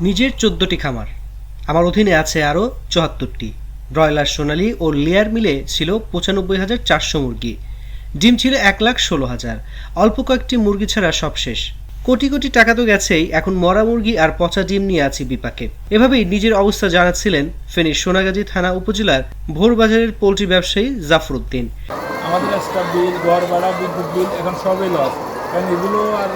নিজের 14টি খামার, আমার অধীনে আছে আরও 74টি। ব্রয়লার, সোনালী ও লেয়ার মিলে ছিল 95,400 মুরগি। ডিম ছিল 1,16,000। অল্প কয়েকটি মুরগি ছাড়া সব শেষ। কোটি কোটি টাকা তো গেছেই, এখন মরা মুরগি আর পচা ডিম নিয়ে আছি বিপাকে। এভাবেই নিজের অবস্থা জানাচ্ছিলেন ফেনীর সোনাগাজী থানা উপজেলার ভোরবাজারের পোলট্রি ব্যবসায়ী জাফর উদ্দিন। আমাদের স্টাফ বিল, ঘর ভাড়া, বিদ্যুৎ বিল এখন সবই লস, কারণ এগুলো আর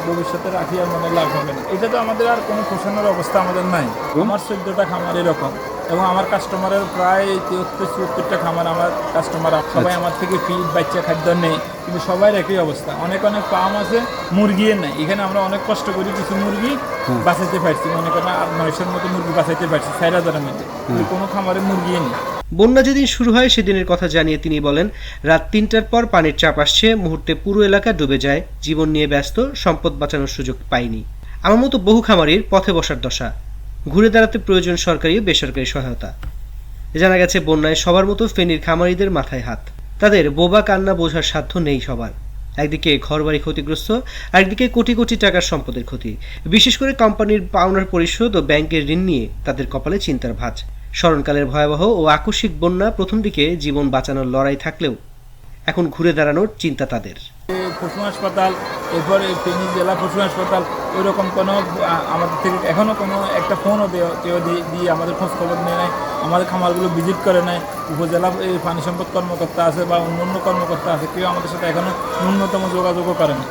ভবিষ্যতে রাখি আর মনে লাভ হবে না। এটা তো আমাদের আর কোনো পোষণের অবস্থা আমাদের নাই। আমার 14টা খামার এরকম, এবং আমার কাস্টমারের প্রায় 73-74টা খামার আমার কাস্টমার। সবাই আমার থেকে ফিড, বাচ্চা, খাদ্য নেই, কিন্তু সবাই একই অবস্থা। অনেক ফার্ম আছে, মুরগি নেই। এখানে আমরা অনেক কষ্ট করি কিছু মুরগি বাঁচাইতে পারছি, মনে করেন 900-র মতো মুরগি বাঁচাইতে পারছি 4,000-এর মধ্যে, কিন্তু কোনো খামারে মুরগি নেই। বন্যা যেদিন শুরু হয় সেদিনের কথা জানিয়ে তিনি বলেন, রাত 3টার পর পানির চাপ আসছে, মুহূর্তে পুরো এলাকা ডুবে যায়। জীবন নিয়ে ব্যস্ত, সম্পদ বাঁচানোর সুযোগ পাইনি। আমার মতো বহু খামারির পথে বসার দশা। ঘুরে দাঁড়াতে প্রয়োজন সরকারি ও বেসরকারি সহায়তা। জানা গেছে বন্যায় সবার মতো ফেনীর খামারিদের মাথায় হাত। তাদের বোবা কান্না বোঝার সাধ্য নেই সবার। একদিকে ঘরবাড়ি ক্ষতিগ্রস্ত, আরেকদিকে কোটি কোটি টাকার সম্পদের ক্ষতি। বিশেষ করে কোম্পানির পাওনার পরিশোধ ও ব্যাংকের ঋণ নিয়ে তাদের কপালে চিন্তার ভাঁজ। স্মরণকালের ভয়াবহ ও আকস্মিক বন্যা প্রথম দিকে জীবন বাঁচানোর লড়াই থাকলেও এখন ঘুরে দাঁড়ানোর চিন্তা তাদের। পশু হাসপাতাল, এরপরে ফেনী জেলা পশু হাসপাতাল, ওইরকম কোনো আমাদের থেকে এখনও কোনো একটা ফোনও কেউ দিয়ে আমাদের খোঁজ খবর নেয় নাই, আমাদের খামারগুলো ভিজিট করে নেয়। উপজেলা পানি সম্পদ কর্মকর্তা আছে বা অন্য কর্মকর্তা আছে, কেউ আমাদের সাথে এখনও ন্যূনতম যোগাযোগও করে না।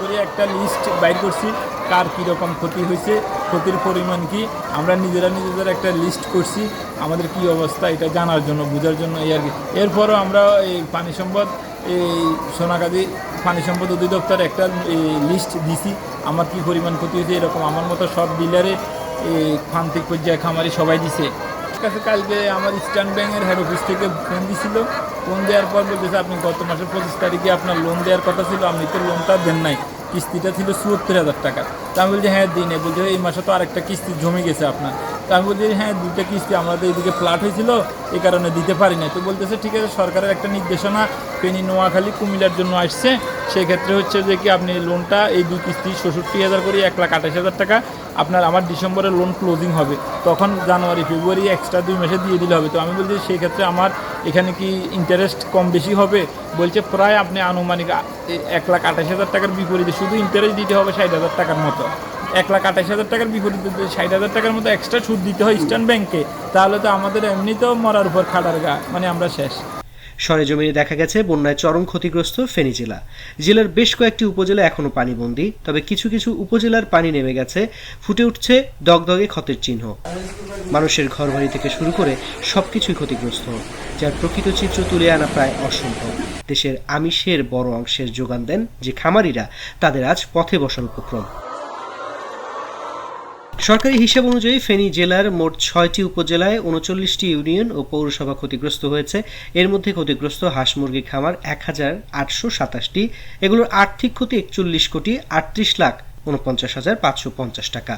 করে একটা লিস্ট বাইর করছি, কার কীরকম ক্ষতি হয়েছে, ক্ষতির পরিমাণ কি, আমরা নিজেদের একটা লিস্ট করছি, আমাদের কি অবস্থা এটা জানার জন্য, বোঝার জন্য, এই আর কি। এরপরও আমরা এই পানি সম্পদ, এই সোনাগাজী পানি সম্পদ অধিদপ্তরে একটা লিস্ট দিছি, আমার কি পরিমাণ ক্ষতি হয়েছে। এরকম আমার মতো সব ডিলারে এই প্রান্তিক পর্যায়ে খামারি সবাই দিছে। কাছে কালকে আমার ইস্টার্ন ব্যাংকের হেড অফিস থেকে ফোন দিছিল। ফোন দেওয়ার পর বলতেছে, আপনি গত মাসের 25 তারিখে আপনার লোন দেওয়ার কথা ছিল, আপনি তো লোনটা দেন নাই, কিস্তিটা ছিল 74,000 টাকা। তা আমি বলছি হ্যাঁ দিনে। বলছে এই মাসে তো আরেকটা কিস্তি জমে গেছে আপনার। তা আমি বলছি হ্যাঁ 2টা কিস্তি, আমাদের এদিকে ফ্ল্যাট হয়েছিল, এই কারণে দিতে পারি না। তো বলতেছে ঠিক আছে, সরকারের একটা নির্দেশনা ফেনী, নোয়াখালী, কুমিল্লার জন্য আসছে। সেক্ষেত্রে হচ্ছে যে কি আপনি লোনটা এই 2 কিস্তি 67,000 করে 1,28,000 টাকা আপনার আমার ডিসেম্বরের লোন ক্লোজিং হবে, তখন জানুয়ারি ফেব্রুয়ারি এক্সট্রা 2 মাসে দিয়ে দিলে হবে। তো আমি বলছি সেই ক্ষেত্রে আমার এখানে কি ইন্টারেস্ট কম বেশি হবে? বলছে প্রায় আপনি আনুমানিক 1,28,000 টাকার বিপরীতে শুধু ইন্টারেস্ট দিতে হবে 60,000 টাকার মতো। 1,28,000 টাকার বিপরীতে 60,000 টাকার মতো এক্সট্রা সুদ দিতে হয় ইস্টার্ন ব্যাংকে। তাহলে তো আমাদের এমনিতেও মরার উপর খাটার গা, মানে আমরা শেষ। সরেজমিনে দেখা গেছে বন্যায় চরম ক্ষতিগ্রস্ত ফেনী জেলা। জেলার বেশ কয়েকটি উপজেলা এখনো পানিবন্দী, তবে কিছু কিছু উপজেলার পানি নেমে গেছে, ফুটে উঠছে দগদগে ক্ষতের চিহ্ন। মানুষের ঘরবাড়ি থেকে শুরু করে সবকিছুই ক্ষতিগ্রস্ত, যার প্রকৃত চিত্র তুলে আনা প্রায় অসম্ভব। দেশের আমিষের বড় অংশের যোগান দেন যে খামারিরা, তাদের আজ পথে বসার উপক্রম। সরকারি হিসাব অনুযায়ী ফেনী জেলার মোট 6টি উপজেলায় 39টি ইউনিয়ন ও পৌরসভা ক্ষতিগ্রস্ত হয়েছে। এর মধ্যে ক্ষতিগ্রস্ত হাঁস মুরগির খামার 1,827টি। এগুলোর আর্থিক ক্ষতি 41,38,49,550 টাকা।